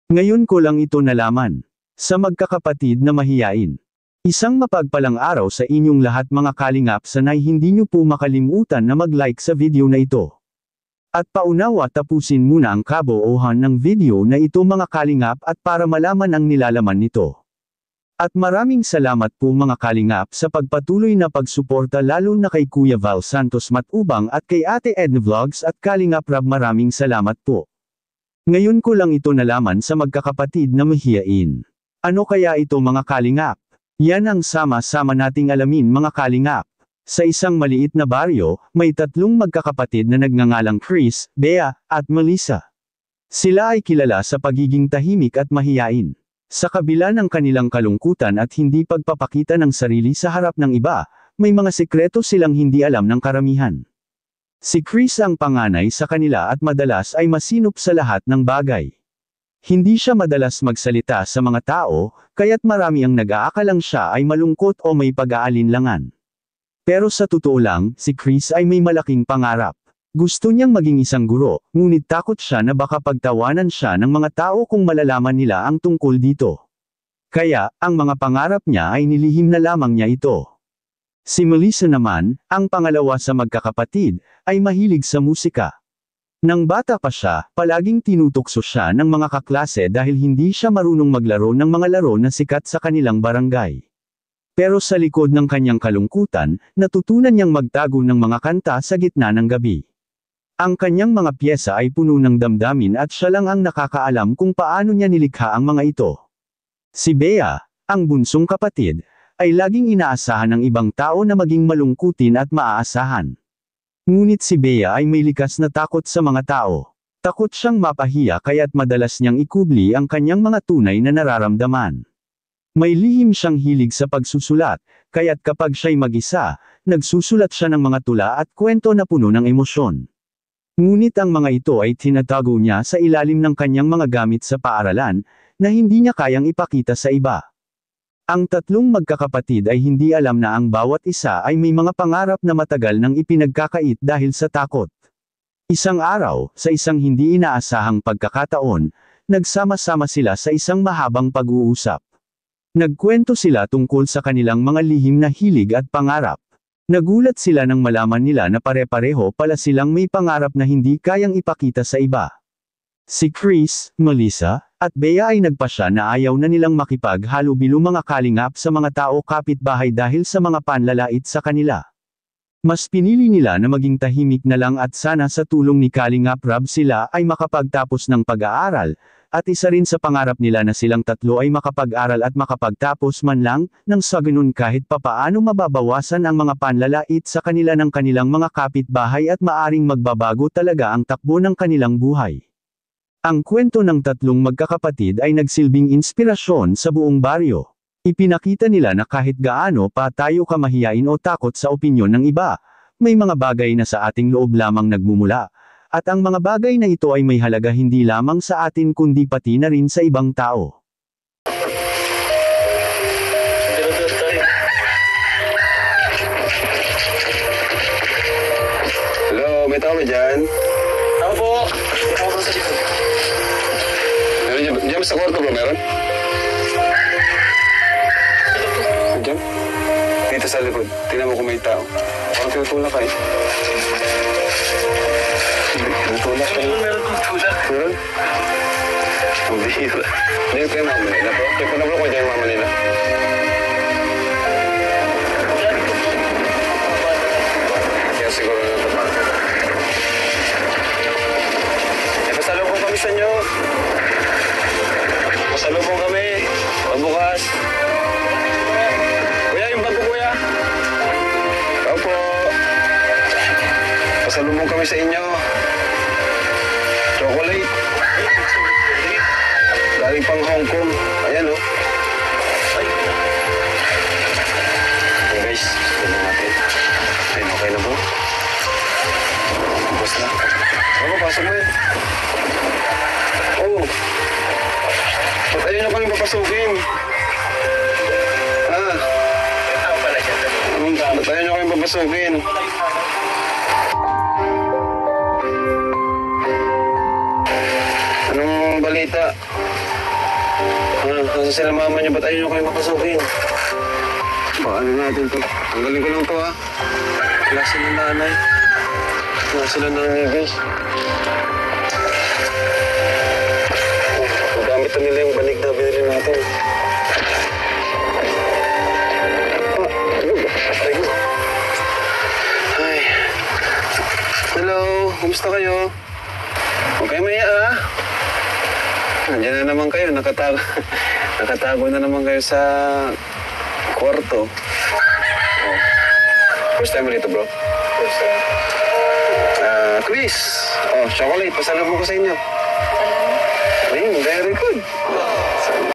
Ngayon ko lang ito nalaman. Sa magkakapatid na mahiyain. Isang mapagpalang araw sa inyong lahat mga kalingap, sanay hindi nyo po makalimutan na mag-like sa video na ito. At paunawa tapusin muna ang kabuuhan ng video na ito mga kalingap at para malaman ang nilalaman nito. At maraming salamat po mga kalingap sa pagpatuloy na pagsuporta lalo na kay Kuya Val Santos Matubang at kay Ate Edna Vlogs at Kalingap Rab, maraming salamat po. Ngayon ko lang ito nalaman sa magkakapatid na mahiyain. Ano kaya ito mga kalingap? Yan ang sama-sama nating alamin mga kalingap. Sa isang maliit na baryo, may tatlong magkakapatid na nagngangalang Chris, Bea, at Melissa. Sila ay kilala sa pagiging tahimik at mahiyain. Sa kabila ng kanilang kalungkutan at hindi pagpapakita ng sarili sa harap ng iba, may mga sekreto silang hindi alam ng karamihan. Si Chris ang panganay sa kanila at madalas ay masinop sa lahat ng bagay. Hindi siya madalas magsalita sa mga tao, kaya't marami ang nag-aakalang siya ay malungkot o may pag-aalinlangan. Pero sa totoo lang, si Chris ay may malaking pangarap. Gusto niyang maging isang guro, ngunit takot siya na baka pagtawanan siya ng mga tao kung malalaman nila ang tungkol dito. Kaya, ang mga pangarap niya ay nilihim na lamang niya ito. Si Melissa naman, ang pangalawa sa magkakapatid, ay mahilig sa musika. Nang bata pa siya, palaging tinutokso siya ng mga kaklase dahil hindi siya marunong maglaro ng mga laro na sikat sa kanilang barangay. Pero sa likod ng kanyang kalungkutan, natutunan niyang magtago ng mga kanta sa gitna ng gabi. Ang kanyang mga piyesa ay puno ng damdamin at siya lang ang nakakaalam kung paano niya nilikha ang mga ito. Si Bea, ang bunsong kapatid, ay laging inaasahan ng ibang tao na maging malungkutin at maaasahan. Ngunit si Bea ay may likas na takot sa mga tao. Takot siyang mapahiya kaya't madalas niyang ikubli ang kanyang mga tunay na nararamdaman. May lihim siyang hilig sa pagsusulat, kaya't kapag siya'y mag-isa, nagsusulat siya ng mga tula at kwento na puno ng emosyon. Ngunit ang mga ito ay tinatago niya sa ilalim ng kanyang mga gamit sa paaralan, na hindi niya kayang ipakita sa iba. Ang tatlong magkakapatid ay hindi alam na ang bawat isa ay may mga pangarap na matagal nang ipinagkakait dahil sa takot. Isang araw, sa isang hindi inaasahang pagkakataon, nagsama-sama sila sa isang mahabang pag-uusap. Nagkwento sila tungkol sa kanilang mga lihim na hilig at pangarap. Nagulat sila nang malaman nila na pare-pareho pala silang may pangarap na hindi kayang ipakita sa iba. Si Chris, Melissa, at Bea ay nagpasya na ayaw na nilang makipaghalubilo mga kalingap sa mga tao kapitbahay dahil sa mga panlalait sa kanila. Mas pinili nila na maging tahimik na lang at sana sa tulong ni Kalingap Rab sila ay makapagtapos ng pag-aaral, at isa rin sa pangarap nila na silang tatlo ay makapag-aral at makapagtapos man lang, nang sa ganun kahit papaano mababawasan ang mga panlalait sa kanila ng kanilang mga kapitbahay at maaring magbabago talaga ang takbo ng kanilang buhay. Ang kwento ng tatlong magkakapatid ay nagsilbing inspirasyon sa buong baryo. Ipinakita nila na kahit gaano pa tayo kamahiyain o takot sa opinyon ng iba, may mga bagay na sa ating loob lamang nagmumula. At ang mga bagay na ito ay may halaga hindi lamang sa atin kundi pati na rin sa ibang tao. Hello, may tao ba dyan? Ako po. Ako po sa likod. Diyan sa kwarto ba meron? Diyan? Dito sa likod. Tingnan mo kung may tao. Parang tinutulak ka eh. Tinutulak ka eh. Meron kong tulak. Meron? Ang bihira. Hindi ko yung mama nila po. Kaya panablo ko dyan yung mama nila. Kaya siguro na ito pa. Pasalubong kami sa inyo. Pasalubong kami. Pagbukas. Kuya, yung bago kuya. Opo. Pasalubong kami sa inyo. Chocolate. Galing pang Hong Kong. Ayan o. Okay guys, tignan natin. Ayun, okay na po. Bus na. Ako, pasok mo yun. Oh. Ba't ayun na kami papasukin? Ba't ayun na kami papasukin? Anong balita? Ano, nasa sila mama niyo, ba't ayaw niyo kayo makasukin? Baka ano natin to. Tanggalin ko lang to, ha? Wala sila nanay. Wala sila nanay, guys. Magamit na nila yung banig na binili natin. Ay. Hello, kumusta kayo? Huwag kayo maya, ah. Nandiyan na naman kayo, nakatago. Nakatago na naman kayo sa kwarto. Oh. First time mo dito, bro? First time. Chris. Oh, chocolate. Pasalubong ko sa inyo. Ayun, very good.